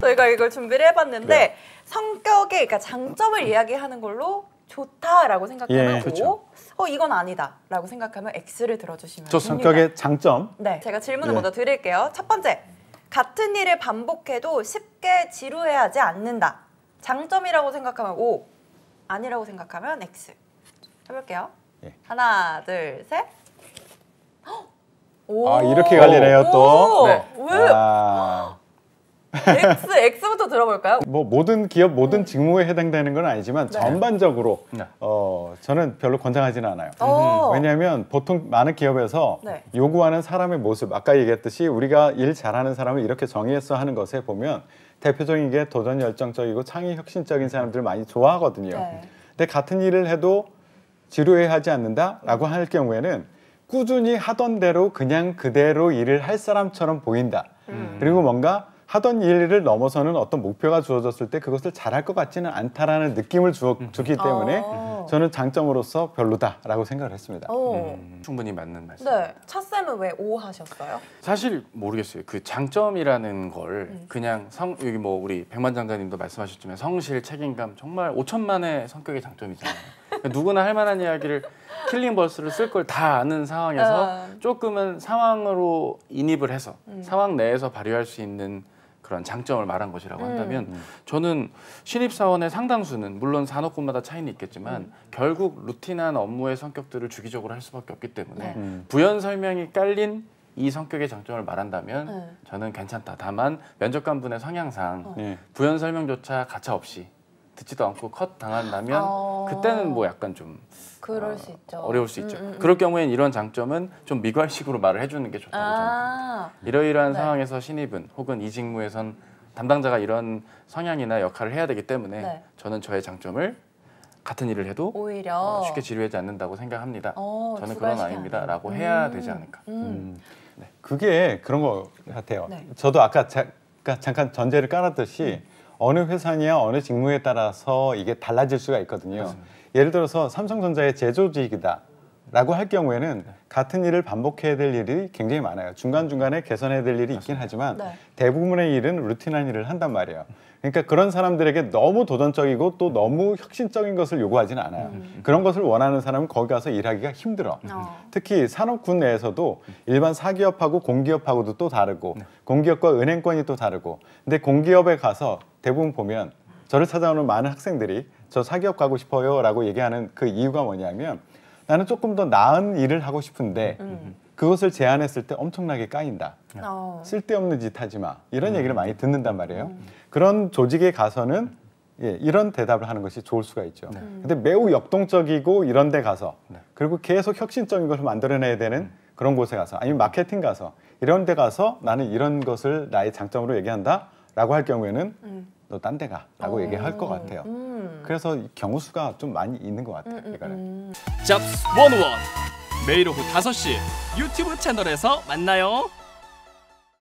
저희가 이걸 준비를 해봤는데 네. 성격의 그러니까 장점을 이야기하는 걸로 좋다라고 생각하면 예, O, 그렇죠. 이건 아니다라고 생각하면 X를 들어주시면 좋습니다. 됩니다. 성격의 장점. 네, 제가 질문을 예. 먼저 드릴게요. 첫 번째, 같은 일을 반복해도 쉽게 지루해하지 않는다. 장점이라고 생각하면 O, 아니라고 생각하면 X. 해볼게요. 예. 하나, 둘, 셋. 오, 아, 이렇게 갈리네요, 또. 네. 왜? 아, X부터 들어볼까요? 뭐 모든 기업, 모든 직무에 해당되는 건 아니지만 네. 전반적으로 네. 저는 별로 권장하지는 않아요. 왜냐하면 보통 많은 기업에서 네. 요구하는 사람의 모습, 아까 얘기했듯이 우리가 일 잘하는 사람을 이렇게 정의해서 하는 것에 보면 대표적인 게 도전 열정적이고 창의 혁신적인 사람들을 많이 좋아하거든요. 네. 근데 같은 일을 해도 지루해하지 않는다라고 할 경우에는 꾸준히 하던 대로 그냥 그대로 일을 할 사람처럼 보인다. 그리고 뭔가 하던 일을 넘어서는 어떤 목표가 주어졌을 때 그것을 잘할 것 같지는 않다라는 느낌을 주기 때문에 저는 장점으로서 별로다라고 생각을 했습니다. 충분히 맞는 말씀. 네, 차쌤은 왜 O 하셨어요? 사실 모르겠어요. 그 장점이라는 걸 그냥 여기 뭐 우리 백만장자님도 말씀하셨지만 성실, 책임감 정말 5천만의 성격의 장점이잖아요. 그러니까 누구나 할 만한 이야기를 킬링버스를 쓸 걸 다 아는 상황에서 조금은 상황으로 인입을 해서 상황 내에서 발휘할 수 있는 그런 장점을 말한 것이라고 한다면 저는 신입사원의 상당수는 물론 산업군마다 차이는 있겠지만 결국 루틴한 업무의 성격들을 주기적으로 할 수밖에 없기 때문에 부연 설명이 깔린 이 성격의 장점을 말한다면 저는 괜찮다. 다만 면접관분의 성향상 부연 설명조차 가차없이 듣지도 않고 컷 당한다면 그때는 뭐 약간 좀 그럴 수 있죠. 어려울 수 있죠. 그럴 경우엔 이런 장점은 좀 미괄식으로 말을 해주는 게 좋다고 저는 이러이러한 상황에서 신입은 혹은 이 직무에선 담당자가 이런 성향이나 역할을 해야 되기 때문에 저는 저의 장점을 같은 일을 해도 오히려 쉽게 지루하지 않는다고 생각합니다. 저는 그런 주관식이 아이입니다 라고 해야 되지 않을까. 네. 그게 그런 것 같아요. 네. 저도 아까 잠깐 전제를 깔았듯이 어느 회사냐 어느 직무에 따라서 이게 달라질 수가 있거든요. 맞습니다. 예를 들어서 삼성전자의 제조직이다 라고 할 경우에는 같은 일을 반복해야 될 일이 굉장히 많아요. 중간중간에 개선해야 될 일이 있긴 하지만 대부분의 일은 루틴한 일을 한단 말이에요. 그러니까 그런 사람들에게 너무 도전적이고 또 너무 혁신적인 것을 요구하지는 않아요. 그런 것을 원하는 사람은 거기 가서 일하기가 힘들어. 특히 산업군 내에서도 일반 사기업하고 공기업하고도 또 다르고 공기업과 은행권이 또 다르고 근데 공기업에 가서 대부분 보면 저를 찾아오는 많은 학생들이 저 사기업 가고 싶어요 라고 얘기하는 그 이유가 뭐냐면 나는 조금 더 나은 일을 하고 싶은데 그것을 제안했을 때 엄청나게 까인다. 쓸데없는 짓 하지 마. 이런 얘기를 많이 듣는단 말이에요. 그런 조직에 가서는 이런 대답을 하는 것이 좋을 수가 있죠. 근데 매우 역동적이고 이런 데 가서 그리고 계속 혁신적인 것을 만들어내야 되는 그런 곳에 가서 아니면 마케팅 가서 이런 데 가서 나는 이런 것을 나의 장점으로 얘기한다 라고 할 경우에는 너 딴 데 가 라고 얘기할 것 같아요. 그래서 경우수가 좀 많이 있는 것 같아요. 이거는. 잡스 101 매일 오후 5시 유튜브 채널에서 만나요.